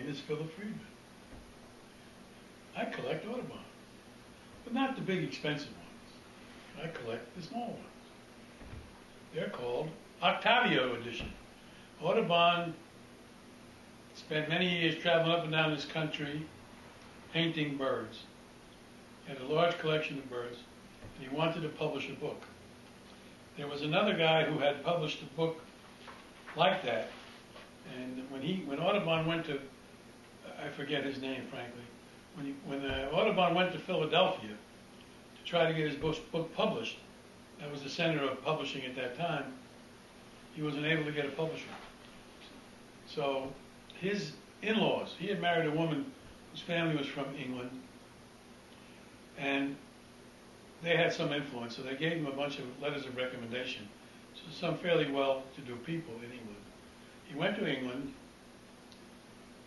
name is Philip Freedman. I collect Audubon, but not the big expensive ones. I collect the small ones. They're called Octavio edition. Audubon spent many years traveling up and down this country painting birds. He had a large collection of birds, and he wanted to publish a book. There was another guy who had published a book like that, and when Audubon went to, I forget his name, frankly, when Audubon went to Philadelphia to try to get his book published, that was the center of publishing at that time, he wasn't able to get a publisher. So his in-laws, he had married a woman whose family was from England, and they had some influence, so they gave him a bunch of letters of recommendation to some fairly well-to-do people in England. He went to England,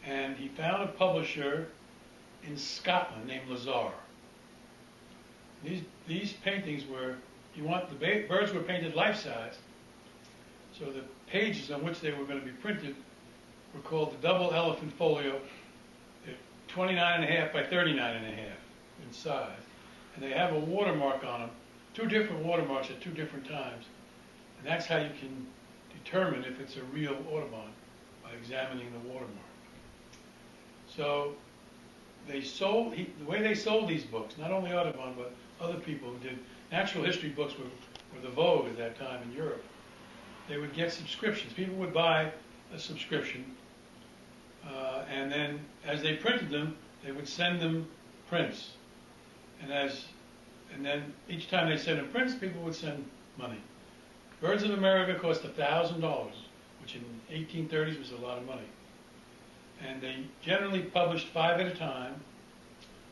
and he found a publisher in Scotland named Lazar. These paintings were, the birds were painted life-size, so the pages on which they were going to be printed were called the double elephant folio. They're 29.5 by 39.5 in size. And they have a watermark on them, two different watermarks at two different times. And that's how you can determine if it's a real Audubon, by examining the watermark. So they sold, the way they sold these books, not only Audubon, but other people who did, natural history books were the vogue at that time in Europe. They would get subscriptions. People would buy a subscription, and then as they printed them, they would send them prints. And then each time they sent them prints, people would send money. Birds of America cost $1,000, which in 1830s was a lot of money. And they generally published 5 at a time,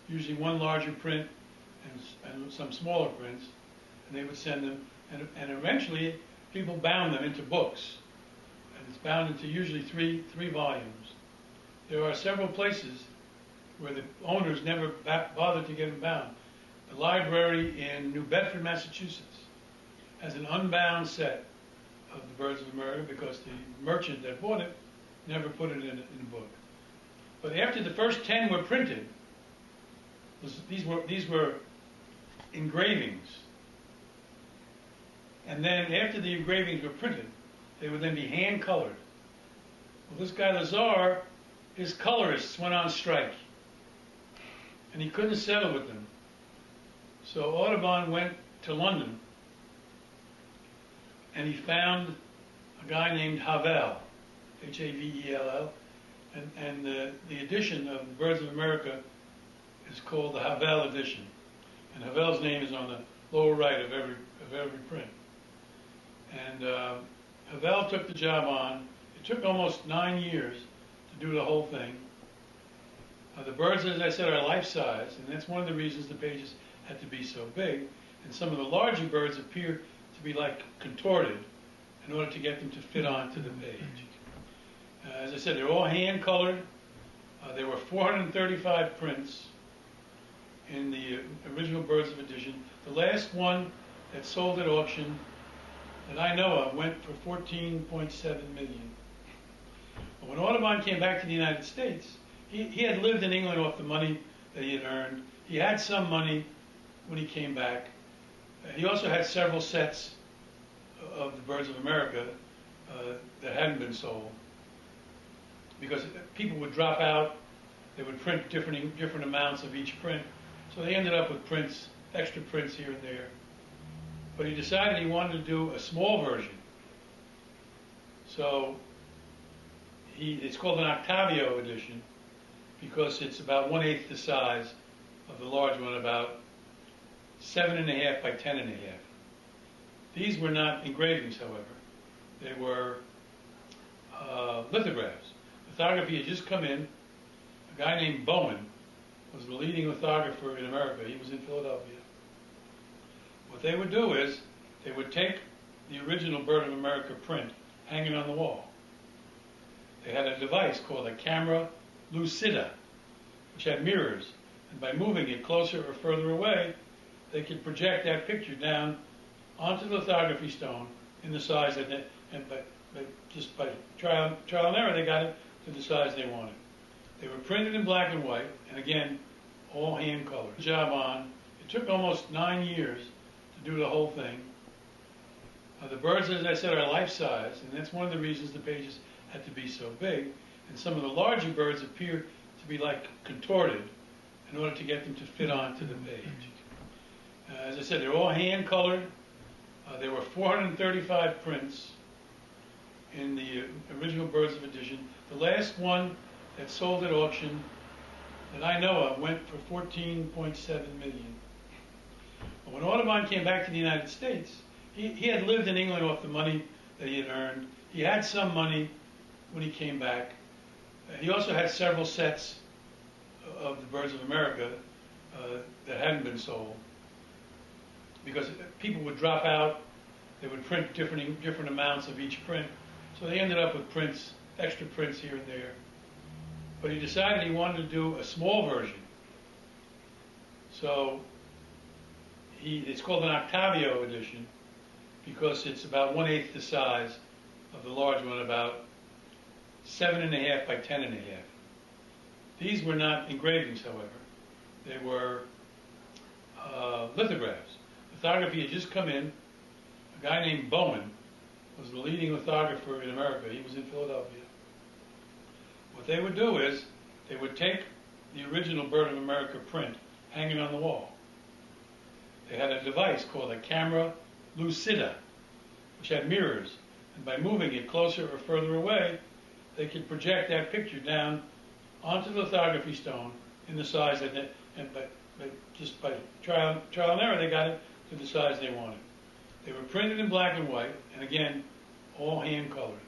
usually one larger print and some smaller prints, and they would send them. And eventually, people bound them into books, and it's bound into usually three volumes. There are several places where the owners never bothered to get them bound. The library in New Bedford, Massachusetts, has an unbound set of the Birds of America because the merchant that bought it never put it in a book. But after the first 10 were printed, these were engravings. And then after the engravings were printed, they would then be hand colored. Well, this guy Lazar, his colorists went on strike, and he couldn't settle with them. So Audubon went to London, and he found a guy named Havel, Havell, and the edition of the Birds of America is called the Havel edition, and Havel's name is on the lower right of every print. And Havel took the job on. It took almost 9 years to do the whole thing. The birds, as I said, are life-size, and that's one of the reasons the pages had to be so big. And some of the larger birds appear to be like contorted in order to get them to fit onto the page. As I said, they're all hand-colored. There were 435 prints in the original Birds of edition. The last one that sold at auction that I know of went for $14.7 million. But when Audubon came back to the United States, he had lived in England off the money that he had earned. He had some money when he came back. He also had several sets of the Birds of America that hadn't been sold, because people would drop out. They would print different amounts of each print, so they ended up with prints, extra prints here and there. But he decided he wanted to do a small version, so it's called an Octavio edition because it's about 1/8 the size of the large one, about 7.5 by 10.5. These were not engravings, however. They were lithographs. Lithography had just come in. A guy named Bowen was the leading lithographer in America. He was in Philadelphia. What they would do is they would take the original Bird of America print hanging on the wall. They had a device called a camera lucida, which had mirrors, and by moving it closer or further away, they could project that picture down onto the lithography stone in the size that just by trial and error, they got it to the size they wanted. They were printed in black and white, and again, all hand colored. Job on. It took almost 9 years to do the whole thing. The birds, as I said, are life-size, and that's one of the reasons the pages had to be so big. And some of the larger birds appear to be like contorted in order to get them to fit onto the page. As I said, they're all hand-colored. There were 435 prints in the original Birds of edition. The last one that sold at auction that I know of went for $14.7 million. But when Audubon came back to the United States, he had lived in England off the money that he had earned. He had some money when he came back. He also had several sets of the Birds of America that hadn't been sold, because people would drop out. They would print different amounts of each print, so they ended up with prints, extra prints here and there. But he decided he wanted to do a small version, so it's called an Octavio edition, because it's about 1/8 the size of the large one, about 7.5 by 10.5. These were not engravings, however. They were lithographs. Lithography had just come in. A guy named Bowen was the leading lithographer in America. He was in Philadelphia. What they would do is they would take the original Bird of America print hanging on the wall. They had a device called a camera lucida, which had mirrors, and by moving it closer or further away, they could project that picture down onto the lithography stone in the size that they, and just by trial and error, they got it to the size they wanted. They were printed in black and white, and again, all hand colored.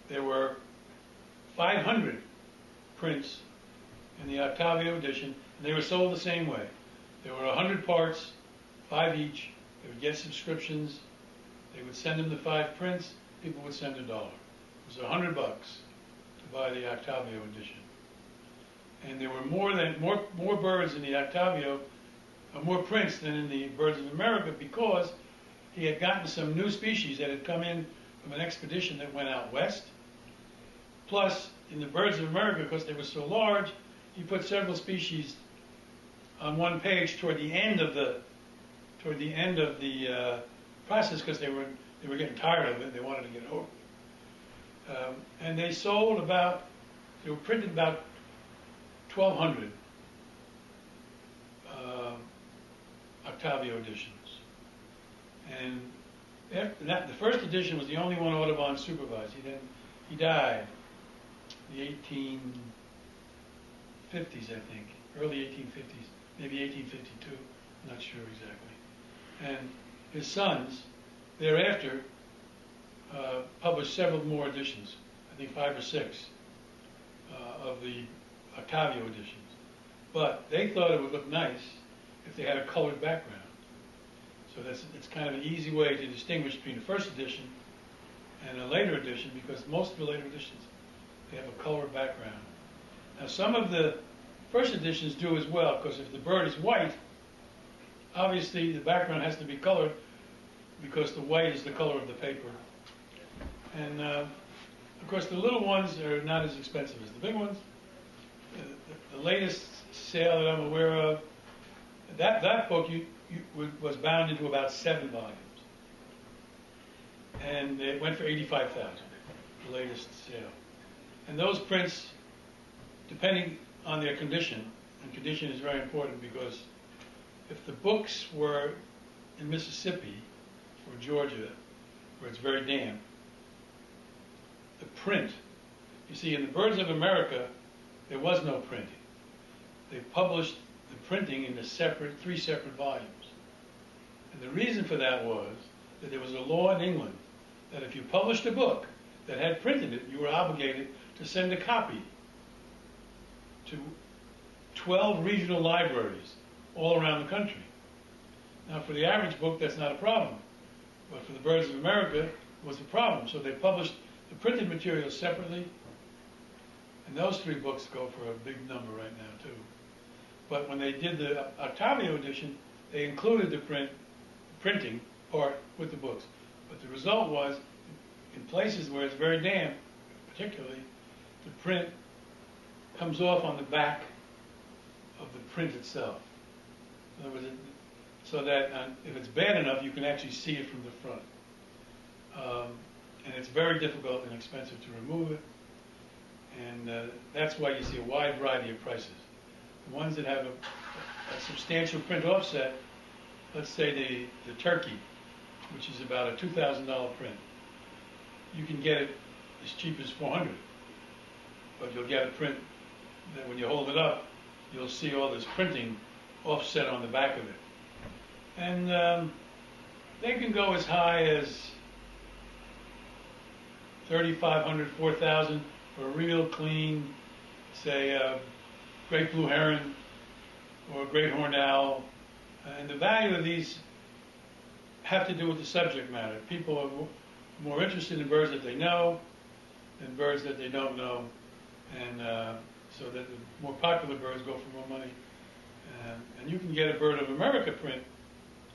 There were 500 prints in the Octavio edition, and they were sold the same way. There were 100 parts, 5 each. They would get subscriptions. They would send them the 5 prints. People would send $1. It was $100 to buy the Octavio edition. And there were more birds in the Octavio, more prints than in the Birds of America, because he had gotten some new species that had come in from an expedition that went out west. Plus, in the Birds of America, because they were so large, he put several species on one page toward the end of the process, because they were getting tired of it. They wanted to get over it. And they were printed about 1,200 Octavio editions. And after that, the first edition was the only one Audubon supervised. He died in the 1850s, I think, early 1850s, maybe 1852. I'm not sure exactly. And his sons thereafter published several more editions, I think 5 or 6 of the Octavio editions. But they thought it would look nice if they had a colored background. So it's kind of an easy way to distinguish between the first edition and a later edition, because most of the later editions, they have a colored background. Now, some of the first editions do as well, because if the bird is white, obviously the background has to be colored, because the white is the color of the paper. And of course, the little ones are not as expensive as the big ones. The latest sale that I'm aware of, that book was bound into about 7 volumes, and it went for $85,000. The latest sale, and those prints, depending on their condition, and condition is very important, because if the books were in Mississippi or Georgia, where it's very damp, the print, you see, in the Birds of America, there was no printing. They published the printing in 3 separate volumes. And the reason for that was that there was a law in England that if you published a book that had printed it, you were obligated to send a copy to 12 regional libraries all around the country. Now, for the average book, that's not a problem. But for the Birds of America, it was a problem. So they published the printed material separately, and those 3 books go for a big number right now, too. But when they did the Octavio edition, they included the printing part with the books. But the result was, in places where it's very damp, particularly, the print comes off on the back of the print itself. In other words, so that if it's bad enough, you can actually see it from the front. And it's very difficult and expensive to remove it. And that's why you see a wide variety of prices. The ones that have a substantial print offset, let's say the turkey, which is about a $2,000 print, you can get it as cheap as $400. But you'll get a print that when you hold it up, you'll see all this printing offset on the back of it. And they can go as high as $3,500, $4,000 for a real clean, say, great blue heron or a great horned owl. And the value of these have to do with the subject matter. People are more interested in birds that they know than birds that they don't know. And so that the more popular birds go for more money. And you can get a Bird of America print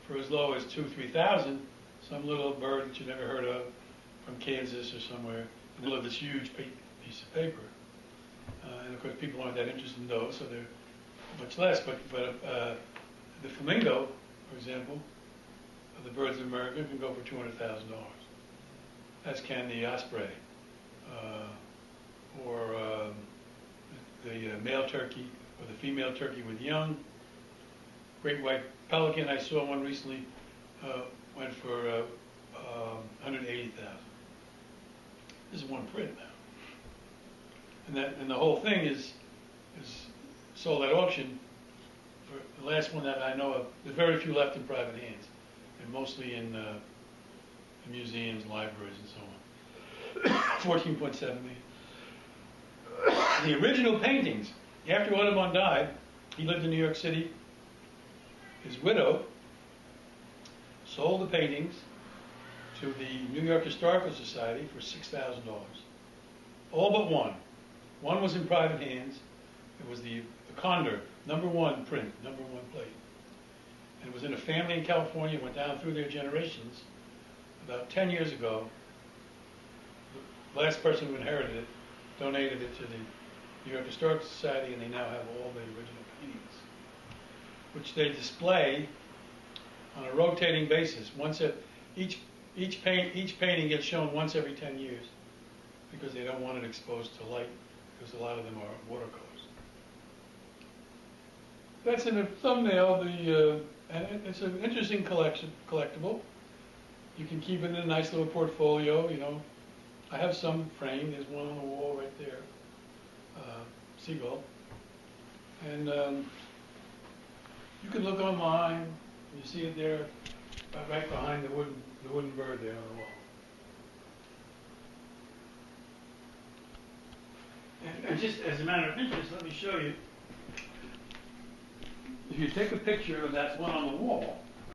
for as low as $2,000, $3,000. Some little bird that you never heard of from Kansas or somewhere, in the middle of this huge piece of paper. And of course, people aren't that interested in those, so they're much less. But the flamingo, for example, of the Birds of America can go for $200,000. As can the osprey, or the male turkey, or the female turkey with young. Great white pelican, I saw one recently, went for $180,000. This is one print now, and the whole thing is sold at auction. For the last one that I know of, there's very few left in private hands, and mostly in museums, libraries, and so on. 14.7 million. The original paintings, after Audubon died, he lived in New York City. His widow sold the paintings to the New York Historical Society for $6,000. All but one. One was in private hands. It was the Condor, #1 print, #1 plate. And it was in a family in California, went down through their generations. About 10 years ago, the last person who inherited it donated it to the New York Historical Society, and they now have all the original paintings, which they display on a rotating basis. Each painting gets shown once every 10 years because they don't want it exposed to light, because a lot of them are watercolors. That's in a thumbnail. And it's an interesting collectible. You can keep it in a nice little portfolio. You know, I have some framed. There's one on the wall right there, seagull. And you can look online. And you see it there, right behind the wooden bird there on the wall. And just as a matter of interest, let me show you. If you take a picture of that one on the wall,